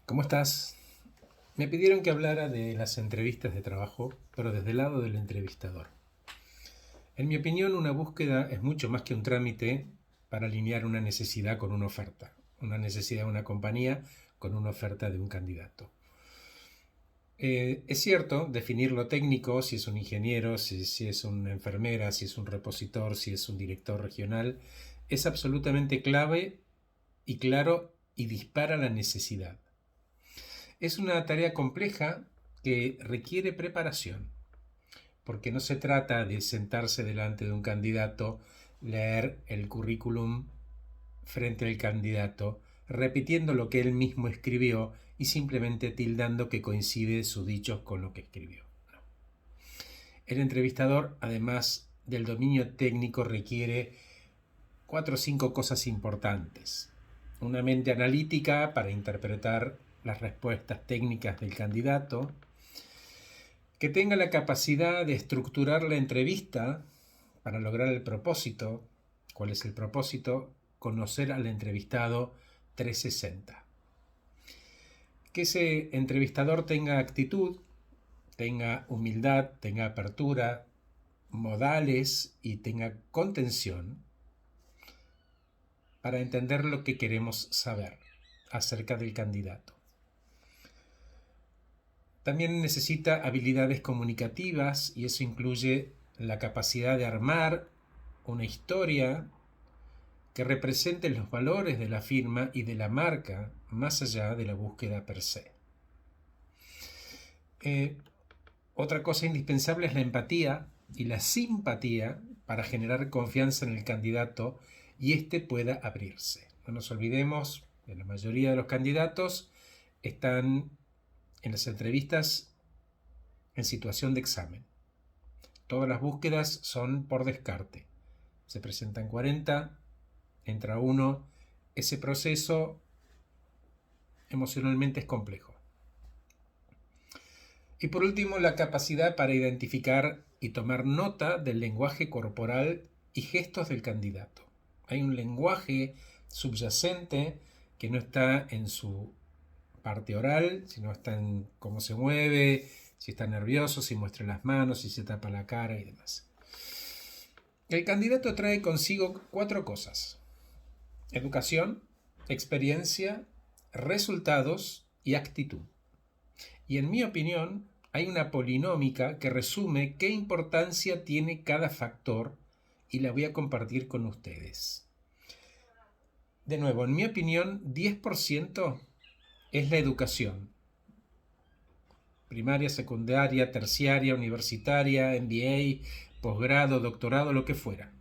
¿Cómo estás? Me pidieron que hablara de las entrevistas de trabajo, pero desde el lado del entrevistador. En mi opinión, una búsqueda es mucho más que un trámite para alinear una necesidad con una oferta, una necesidad de una compañía con una oferta de un candidato. Es cierto, definir lo técnico, si es un ingeniero, si es una enfermera, si es un repositor, si es un director regional, es absolutamente clave y claro y dispara la necesidad. Es una tarea compleja que requiere preparación, porque no se trata de sentarse delante de un candidato, leer el currículum frente al candidato, repitiendo lo que él mismo escribió y simplemente tildando que coincide sus dichos con lo que escribió. No. El entrevistador, además del dominio técnico, requiere 4 o 5 cosas importantes. Una mente analítica para interpretar las respuestas técnicas del candidato, que tenga la capacidad de estructurar la entrevista para lograr el propósito. ¿Cuál es el propósito? Conocer al entrevistado 360. Que ese entrevistador tenga actitud, tenga humildad, tenga apertura, modales y tenga contención para entender lo que queremos saber acerca del candidato. También necesita habilidades comunicativas y eso incluye la capacidad de armar una historia que represente los valores de la firma y de la marca más allá de la búsqueda per se. Otra cosa indispensable es la empatía y la simpatía para generar confianza en el candidato y éste pueda abrirse. No nos olvidemos que la mayoría de los candidatos están en las entrevistas en situación de examen. Todas las búsquedas son por descarte. Se presentan 40, entra uno. Ese proceso emocionalmente es complejo. Y por último, la capacidad para identificar y tomar nota del lenguaje corporal y gestos del candidato. Hay un lenguaje subyacente que no está en su parte oral, sino está en cómo se mueve, si está nervioso, si muestra las manos, si se tapa la cara y demás. El candidato trae consigo 4 cosas: educación, experiencia, resultados y actitud. Y en mi opinión, hay una polinómica que resume qué importancia tiene cada factor y la voy a compartir con ustedes. De nuevo, en mi opinión, 10% es la educación. Primaria, secundaria, terciaria, universitaria, MBA, posgrado, doctorado, lo que fuera.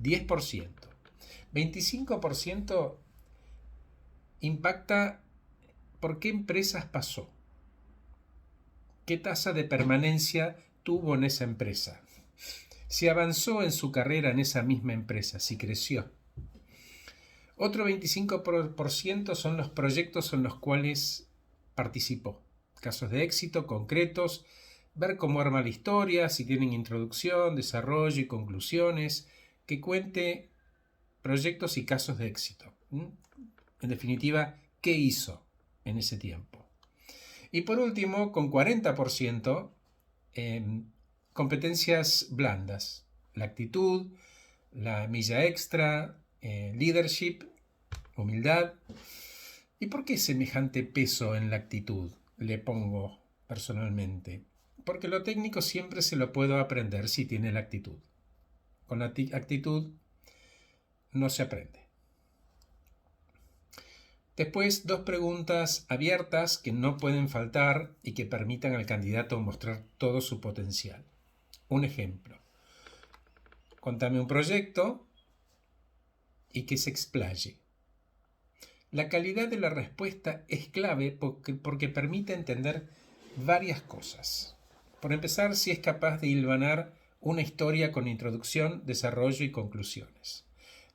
10%. 25% impacta por qué empresas pasó. ¿Qué tasa de permanencia tuvo en esa empresa? Si avanzó en su carrera en esa misma empresa, si creció. Otro 25% son los proyectos en los cuales participó. Casos de éxito concretos, ver cómo arma la historia, si tienen introducción, desarrollo y conclusiones, que cuente proyectos y casos de éxito. En definitiva, ¿qué hizo en ese tiempo? Y por último, con 40%, competencias blandas, la actitud, la milla extra, leadership, humildad. ¿Y por qué semejante peso en la actitud le pongo personalmente? Porque lo técnico siempre se lo puedo aprender si tiene la actitud. Con la actitud no se aprende. Después, 2 preguntas abiertas que no pueden faltar y que permitan al candidato mostrar todo su potencial. Un ejemplo: contame un proyecto y que se explaye. La calidad de la respuesta es clave porque permite entender varias cosas. Por empezar, si es capaz de hilvanar una historia con introducción, desarrollo y conclusiones.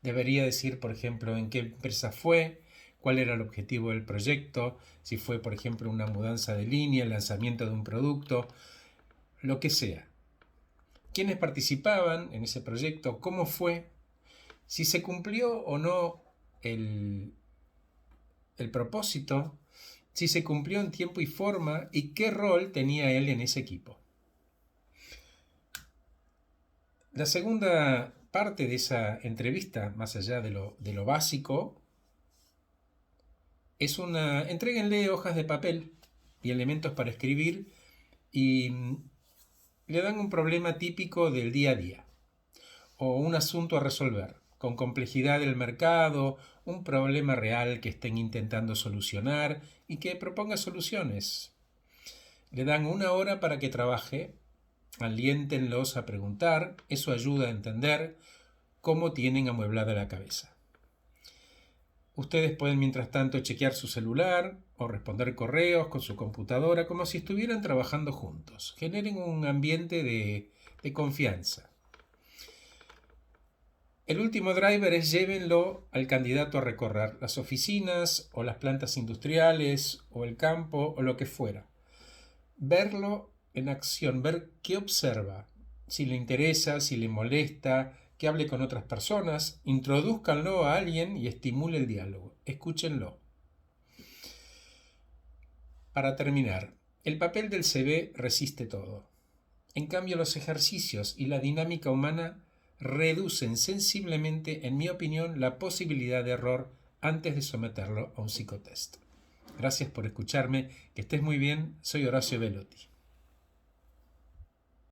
Debería decir, por ejemplo, en qué empresa fue, cuál era el objetivo del proyecto, si fue, por ejemplo, una mudanza de línea, el lanzamiento de un producto, lo que sea. ¿Quiénes participaban en ese proyecto? ¿Cómo fue? Si se cumplió o no el propósito si se cumplió en tiempo y forma y qué rol tenía él en ese equipo. La segunda parte de esa entrevista, más allá de lo básico, es entréguenle hojas de papel y elementos para escribir y le dan un problema típico del día a día o un asunto a resolver, con complejidad del mercado, un problema real que estén intentando solucionar y que proponga soluciones. Le dan 1 hora para que trabaje, aliéntenlos a preguntar, eso ayuda a entender cómo tienen amueblada la cabeza. Ustedes pueden mientras tanto chequear su celular o responder correos con su computadora como si estuvieran trabajando juntos. Generen un ambiente de confianza. El último driver es llévenlo al candidato a recorrer las oficinas o las plantas industriales o el campo o lo que fuera. Verlo en acción, ver qué observa, si le interesa, si le molesta, que hable con otras personas, introdúzcanlo a alguien y estimule el diálogo. Escúchenlo. Para terminar, el papel del CV resiste todo. En cambio, los ejercicios y la dinámica humana reducen sensiblemente, en mi opinión, la posibilidad de error antes de someterlo a un psicotest. Gracias por escucharme, que estés muy bien, soy Horacio Velotti.